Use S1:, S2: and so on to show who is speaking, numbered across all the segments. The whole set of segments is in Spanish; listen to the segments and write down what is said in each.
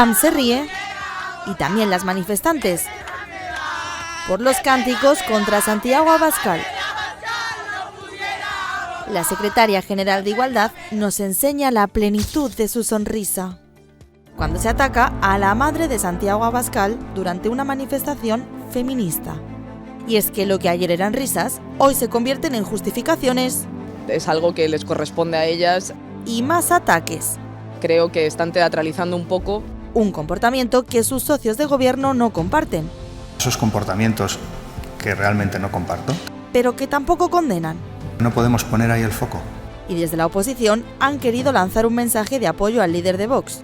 S1: PAM se ríe y también las manifestantes por los cánticos contra Santiago Abascal. La secretaria general de Igualdad nos enseña la plenitud de su sonrisa cuando se ataca a la madre de Santiago Abascal durante una manifestación feminista. Y es que lo que ayer eran risas, hoy se convierten en justificaciones.
S2: Es algo que les corresponde a ellas.
S1: Y más ataques.
S2: Creo que están teatralizando un poco.
S1: Un comportamiento que sus socios de gobierno no comparten.
S3: Esos comportamientos que realmente no comparto.
S1: Pero que tampoco condenan.
S3: No podemos poner ahí el foco.
S1: Y desde la oposición han querido lanzar un mensaje de apoyo al líder de Vox.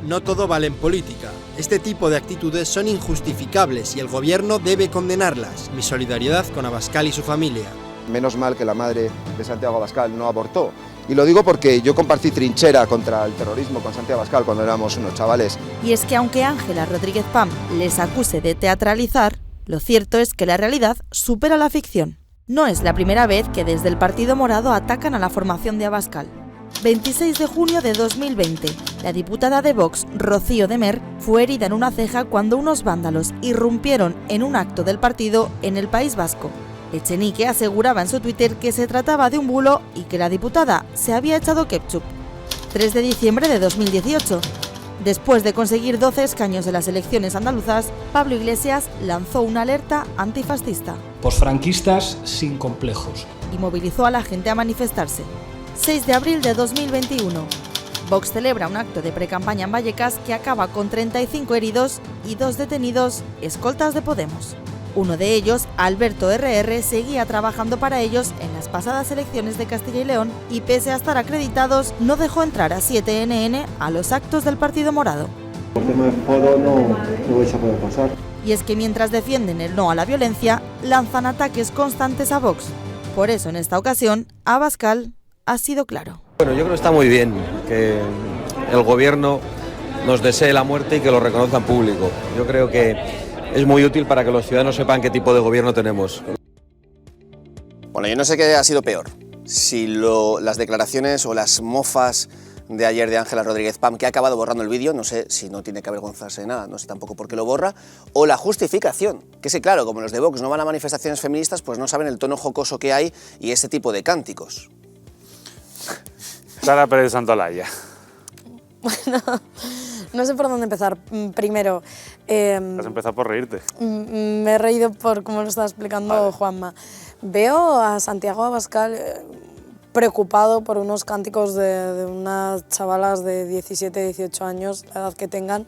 S4: No todo vale en política. Este tipo de actitudes son injustificables y el gobierno debe condenarlas. Mi solidaridad con Abascal y su familia.
S5: Menos mal que la madre de Santiago Abascal no abortó. Y lo digo porque yo compartí trinchera contra el terrorismo con Santiago Abascal cuando éramos unos chavales.
S1: Y es que aunque Ángela Rodríguez Pam les acuse de teatralizar, lo cierto es que la realidad supera la ficción. No es la primera vez que desde el Partido Morado atacan a la formación de Abascal. 26 de junio de 2020, la diputada de Vox, Rocío de Mer, fue herida en una ceja cuando unos vándalos irrumpieron en un acto del partido en el País Vasco. Echenique aseguraba en su Twitter que se trataba de un bulo y que la diputada se había echado ketchup. 3 de diciembre de 2018. Después de conseguir 12 escaños en las elecciones andaluzas, Pablo Iglesias lanzó una alerta antifascista.
S6: Posfranquistas sin complejos.
S1: Y movilizó a la gente a manifestarse. 6 de abril de 2021. Vox celebra un acto de precampaña en Vallecas que acaba con 35 heridos y 2 detenidos, escoltas de Podemos. Uno de ellos, Alberto RR, seguía trabajando para ellos en las pasadas elecciones de Castilla y León y pese a estar acreditados, no dejó entrar a 7NN a los actos del Partido Morado.
S7: Por tema de foro no vais a poder pasar.
S1: Y es que mientras defienden el no a la violencia, lanzan ataques constantes a Vox. Por eso, en esta ocasión, Abascal ha sido claro.
S8: Bueno, yo creo que está muy bien que el gobierno nos desee la muerte y que lo reconozca en público. Yo creo que es muy útil para que los ciudadanos sepan qué tipo de gobierno tenemos.
S9: Bueno, yo no sé qué ha sido peor, si las declaraciones o las mofas de ayer de Ángela Rodríguez Pam, que ha acabado borrando el vídeo, no sé si no tiene que avergonzarse de nada, no sé tampoco por qué lo borra, o la justificación, que es que claro, como los de Vox no van a manifestaciones feministas, pues no saben el tono jocoso que hay y ese tipo de cánticos.
S10: Sara Pérez Santolaya.
S11: Bueno, no sé por dónde empezar. Primero...
S10: Has empezado por reírte.
S11: Me he reído por cómo lo estaba explicando Juanma. Veo a Santiago Abascal preocupado por unos cánticos de unas chavalas de 17, 18 años, la edad que tengan.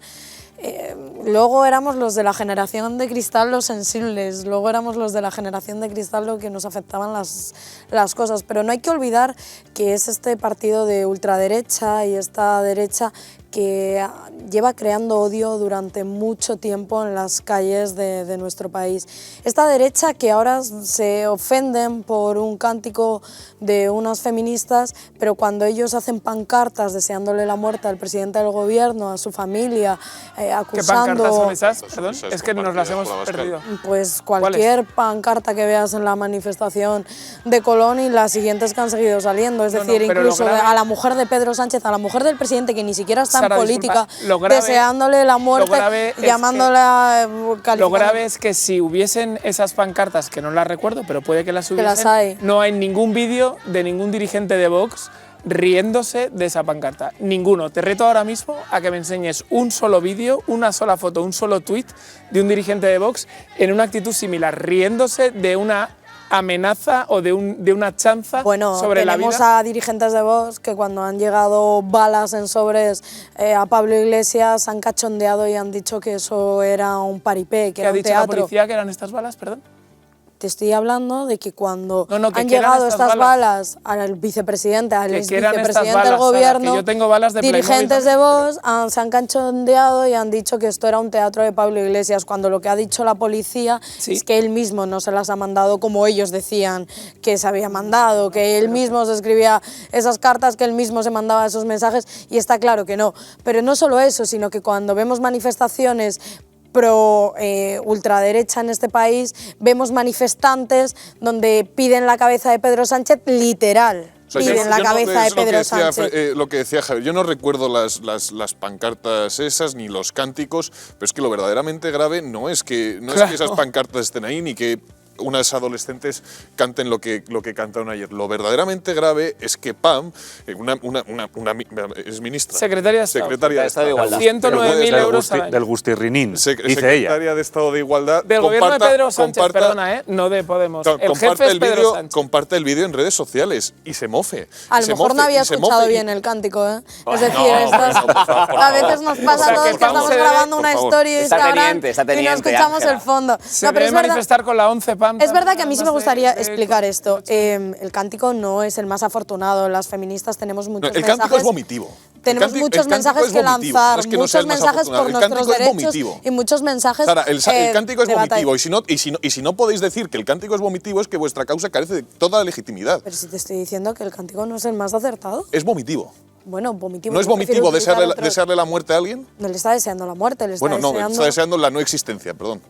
S11: Luego éramos los de la generación de cristal los sensibles, luego éramos los de la generación de cristal lo que nos afectaban las cosas, pero no hay que olvidar que es este partido de ultraderecha y esta derecha que lleva creando odio durante mucho tiempo en las calles de nuestro país. Esta derecha que ahora se ofenden por un cántico de unas feministas, pero cuando ellos hacen pancartas deseándole la muerte al presidente del gobierno, a su familia, acusando...
S12: ¿Qué pancartas son esas? Perdón, es que nos las hemos perdido.
S11: Pues cualquier pancarta que veas en la manifestación de Colón y las siguientes que han seguido saliendo, es decir, incluso a la mujer de Pedro Sánchez, a la mujer del presidente que ni siquiera está en política, deseándole la muerte, llamándola...
S12: Lo grave es que si hubiesen esas pancartas, que no las recuerdo, pero puede que las hubiesen, no hay ningún vídeo de ningún dirigente de Vox riéndose de esa pancarta. Ninguno. Te reto ahora mismo a que me enseñes un solo vídeo, una sola foto, un solo tuit de un dirigente de Vox en una actitud similar, riéndose de una amenaza o de una chanza sobre la vida.
S11: Tenemos a dirigentes de Vox que cuando han llegado balas en sobres a Pablo Iglesias han cachondeado y han dicho que eso era un paripé, que era un teatro.
S12: ¿Qué ha dicho la policía que eran estas balas, perdón?
S11: Te estoy hablando de que cuando han llegado estas balas al vicepresidente, al exvicepresidente del gobierno,
S12: yo tengo balas de
S11: dirigentes de Vox se han cachondeado y han dicho que esto era un teatro de Pablo Iglesias, cuando lo que ha dicho la policía es que él mismo no se las ha mandado como ellos decían que se había mandado, que él mismo se escribía esas cartas, que él mismo se mandaba esos mensajes, y está claro que no. Pero no solo eso, sino que cuando vemos manifestaciones pro ultraderecha en este país, vemos manifestantes donde piden la cabeza de Pedro Sánchez literal. O vive en la cabeza de Pedro Sánchez.
S13: Lo que decía Javier, yo no recuerdo las pancartas esas ni los cánticos, pero es que lo verdaderamente grave no es que esas pancartas estén ahí ni que unas adolescentes canten lo que cantaron ayer. Lo verdaderamente grave es que Pam, es ministra.
S12: Secretaria de
S13: Estado
S12: de Igualdad. 109.000 euros al año.
S10: Del Gustirrinín, dice ella.
S13: Secretaria de Estado de Igualdad.
S12: Del gobierno de Pedro Sánchez, perdona, no de Podemos. El jefe es Pedro Sánchez.
S13: Comparte el vídeo en redes sociales y se mofe.
S11: A lo mejor no había escuchado bien el cántico, ¿eh? Es decir, a veces nos pasa a todos que estamos grabando una historia de Instagram y no escuchamos el fondo.
S12: Se debe manifestar con la 11 Pam.
S11: Es verdad que a mí sí me gustaría explicar esto. El cántico no es el más afortunado. Las feministas tenemos muchos mensajes.
S13: El cántico es vomitivo.
S11: Tenemos muchos mensajes que lanzar, muchos mensajes por nuestros derechos y muchos mensajes.
S13: Sara, el cántico es vomitivo y si no podéis decir que el cántico es vomitivo es que vuestra causa carece de toda legitimidad.
S11: Pero si te estoy diciendo que el cántico no es el más acertado.
S13: Es vomitivo.
S11: Bueno, vomitivo.
S13: ¿No es vomitivo desearle la muerte a alguien?
S11: No le está deseando la muerte, le está
S13: deseando... Bueno, no, está deseando la no existencia, perdón.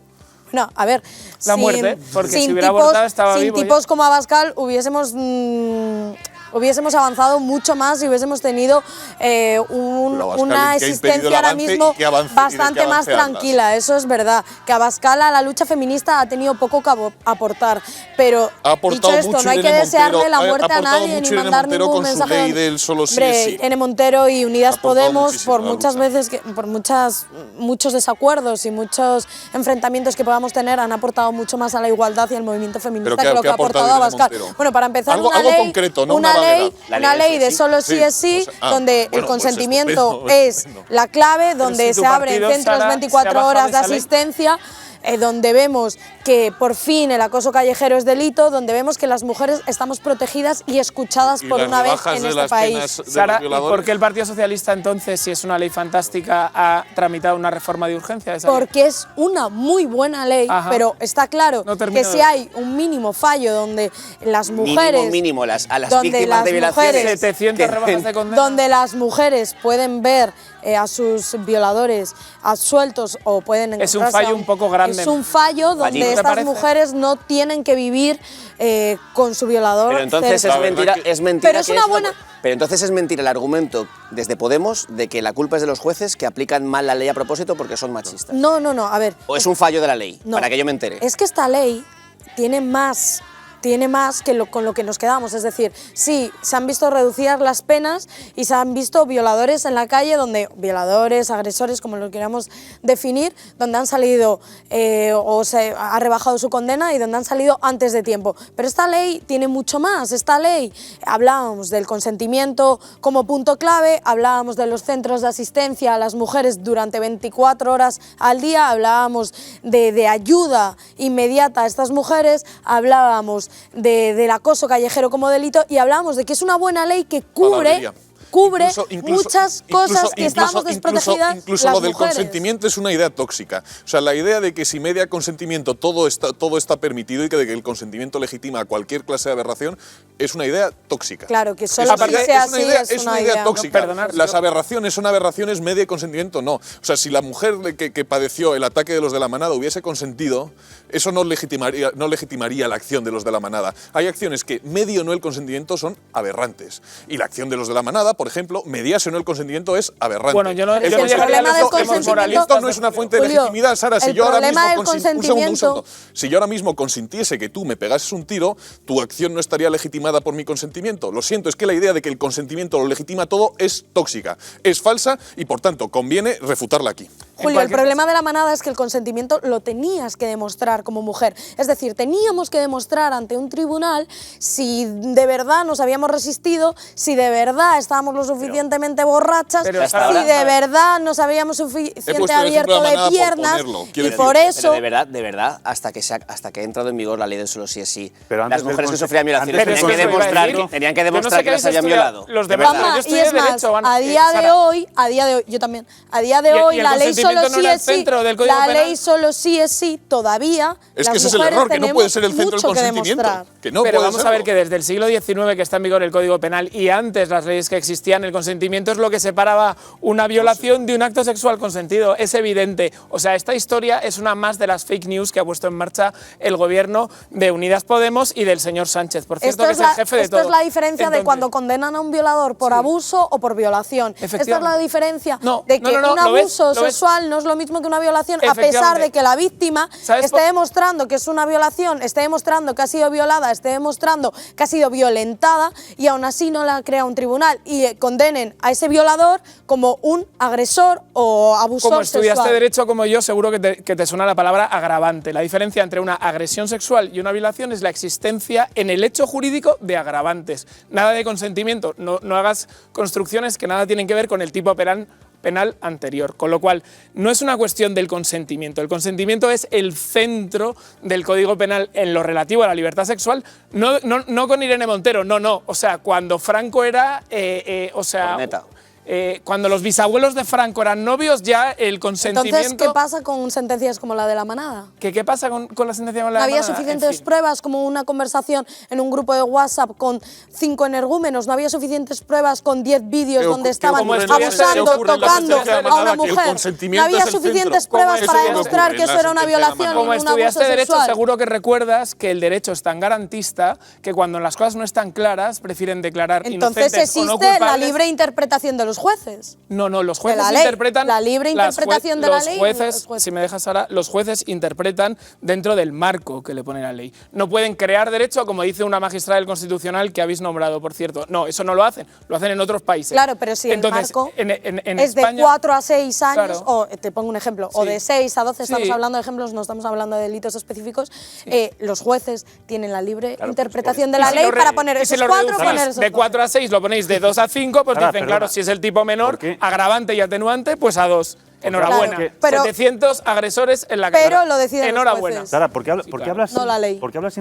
S11: No, a ver,
S12: la muerte, porque si hubiera abortado estaba vivo.
S11: Sin tipos como Abascal hubiésemos avanzado mucho más y hubiésemos tenido una existencia ahora mismo bastante más tranquila. Eso es verdad. Que Abascal a la lucha feminista ha tenido poco que aportar. Pero dicho esto, no hay que desearle la muerte a nadie ni mandar ningún mensaje. Irene Montero y Unidas Podemos, por muchos desacuerdos y muchos enfrentamientos que podamos tener, han aportado mucho más a la igualdad y al movimiento feminista que lo que ha aportado Abascal. Bueno, para empezar, una ley de solo sí es sí, donde el consentimiento es la clave, donde se abren centros 24 horas de asistencia, donde vemos que por fin el acoso callejero es delito, donde vemos que las mujeres estamos protegidas y escuchadas por una vez en este país.
S12: Sara, ¿y por qué el Partido Socialista entonces, si es una ley fantástica, ha tramitado una reforma de urgencia?
S11: Porque es una muy buena ley, pero está claro que si hay un mínimo fallo donde las mujeres...
S9: Mínimo, a las víctimas de violaciones...
S12: 700 rebajas de condena.
S11: Donde las mujeres pueden ver a sus violadores absueltos o pueden encontrarse...
S12: Es un fallo un poco grande.
S11: Es un fallo donde estas mujeres no tienen que vivir con su violador.
S9: Pero entonces
S11: cerca.
S9: es mentira.
S11: Pero es una buena...
S9: Pero entonces es mentira el argumento desde Podemos de que la culpa es de los jueces que aplican mal la ley a propósito porque son machistas.
S11: No, a ver.
S9: ¿O es un fallo de la ley? No, para que yo me entere.
S11: Es que esta ley tiene más que con lo que nos quedamos. Es decir, sí, se han visto reducidas las penas y se han visto violadores en la calle, violadores, agresores, como lo queramos definir, donde han salido o se ha rebajado su condena y donde han salido antes de tiempo. Pero esta ley tiene mucho más. Esta ley, hablábamos del consentimiento como punto clave, hablábamos de los centros de asistencia a las mujeres durante 24 horas al día, hablábamos de ayuda inmediata a estas mujeres, hablábamos del acoso callejero como delito y hablábamos de que es una buena ley que cubre muchas cosas que estábamos desprotegidas.
S13: Incluso lo del consentimiento es una idea tóxica. O sea, la idea de que si media consentimiento todo está permitido y que el consentimiento legitima a cualquier clase de aberración es una idea tóxica.
S11: Claro, que solo sea así
S13: es una idea tóxica. Las aberraciones son aberraciones, media consentimiento no. O sea, si la mujer que padeció el ataque de los de la manada hubiese consentido, eso no legitimaría la acción de los de la manada. Hay acciones que medio o no el consentimiento son aberrantes. Y la acción de los de la manada, por ejemplo, mediase o no el consentimiento es aberrante.
S12: Bueno, yo no
S11: el problema del consentimiento
S13: no es una fuente de legitimidad, Sara. Si yo ahora mismo consintiese que tú me pegases un tiro, tu acción no estaría legitimada por mi consentimiento. Lo siento, es que la idea de que el consentimiento lo legitima todo es tóxica, es falsa y por tanto conviene refutarla aquí.
S11: Julio, el problema de la manada es que el consentimiento lo tenías que demostrar como mujer. Es decir, teníamos que demostrar ante un tribunal si de verdad nos habíamos resistido, si de verdad estábamos lo suficientemente borrachas, si de verdad nos habíamos suficiente abierto de piernas y por eso...
S9: Pero de verdad, hasta que ha entrado en vigor la ley del solo sí es sí, las mujeres que sufrían violaciones tenían que demostrar que las habían violado.
S12: Los demás, yo estudié Derecho.
S11: A día de hoy, yo también, a día de hoy la ley
S12: consentimiento no era el centro del Código Penal.
S11: La ley solo sí es sí, todavía.
S13: Es que ese es el error, que no puede ser el centro del consentimiento.
S12: Pero vamos a ver que desde el siglo XIX que está en vigor el Código Penal y antes las leyes que existían, el consentimiento es lo que separaba una violación de un acto sexual consentido. Es evidente. O sea, esta historia es una más de las fake news que ha puesto en marcha el gobierno de Unidas Podemos y del señor Sánchez. Por cierto, que es el jefe de todo.
S11: Esto es la diferencia de cuando condenan a un violador por abuso o por violación. Esta es la diferencia de que un abuso sexual no es lo mismo que una violación, a pesar de que la víctima esté demostrando que es una violación, esté demostrando que ha sido violada, esté demostrando que ha sido violentada y aún así no la crea un tribunal y condenen a ese violador como un agresor o abusador
S12: Como estudiaste
S11: sexual.
S12: derecho como yo, seguro que te suena la palabra agravante. La diferencia entre una agresión sexual y una violación es la existencia en el hecho jurídico de agravantes. Nada de consentimiento, no hagas construcciones que nada tienen que ver con el tipo penal anterior, con lo cual no es una cuestión del consentimiento. El consentimiento es el centro del Código Penal en lo relativo a la libertad sexual, no con Irene Montero, no, o sea, cuando Franco era, cuando los bisabuelos de Franco eran novios, ya el consentimiento...
S11: Entonces, ¿qué pasa con sentencias como la de La Manada?
S12: ¿Qué pasa con la sentencia como la de La Manada?
S11: ¿No había suficientes pruebas, como una conversación en un grupo de WhatsApp con 5 energúmenos? ¿No había suficientes pruebas con 10 vídeos donde estaban abusando, tocando a una mujer? ¿No había suficientes pruebas para demostrar que eso era una violación y un abuso sexual?
S12: Como estudiaste derecho, seguro que recuerdas que el derecho es tan garantista que cuando las cosas no están claras, prefieren declarar inocentes o no culpables.
S11: Entonces existe la libre interpretación de los jueces.
S12: No, los jueces interpretan...
S11: La libre interpretación de la ley.
S12: Los jueces, si me dejas ahora, los jueces interpretan dentro del marco que le pone la ley. No pueden crear derecho, como dice una magistrada del Constitucional que habéis nombrado, por cierto. No, eso no lo hacen en otros países.
S11: Claro, pero si
S12: entonces,
S11: el marco
S12: en
S11: es
S12: España,
S11: de 4 a 6 años,
S12: claro.
S11: O te pongo un ejemplo, o de 6 a 12, estamos hablando de ejemplos, no estamos hablando de delitos específicos, los jueces tienen la libre interpretación de la ley para poner esos 4, poner esos 4.
S12: De 4 a 6 lo ponéis de 2 a 5, pues dicen, claro, si es el tipo menor, agravante y atenuante, pues a 2. Enhorabuena. Claro, 700 agresores en la cara.
S11: Pero lo deciden
S12: Enhorabuena.
S11: los jueces.
S14: Sara, ¿por qué hablas
S11: no la ley.
S14: ¿Por qué hablas